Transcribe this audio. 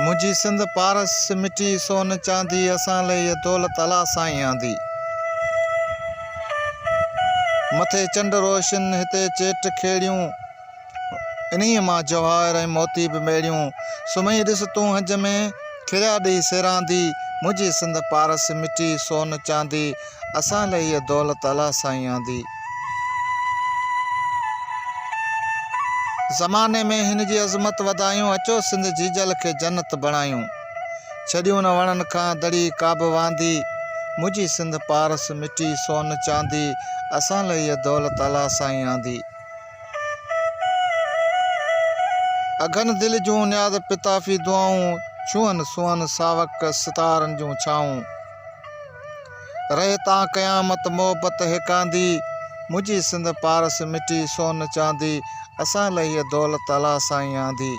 मुझी सिंध पारस मिटी सोन चांदी असां लाइ ये दौलत अला साईं आंदी। मथे चंड रोशन हिते चेट खेड़ियूं इन्हीअ मां जवाहर ऐं मोती बि मेड़ियूं। सुम्ही ॾिस तूं हज में खिरिया ॾेई सिरांदी। मुझी सिंध पारस मिटी सोन चांदी असां लाइ ये दौलत अला साईं आंदी। ज़माने में हिन जी अज़मत वधायूं अचो सिंध जीजल खे जन्नत बणायूं। छॾियूं न वणनि खां दड़ी का बि वांदी। मुझी सिंध पारस मिटी सोन चांदी असां लाइ ये दौलत अला साईं आंदी। अघन दिल जूं नियाज़ पिताफ़ी दुआऊं छुअन सुअन सावक सितारनि जूं छाऊं। रहे तां क़यामत मोहबत हिकांदी। मुझी सिंध पारस मिटी सोन चांदी असां लाइ ये दौलत अला साईं आंदी।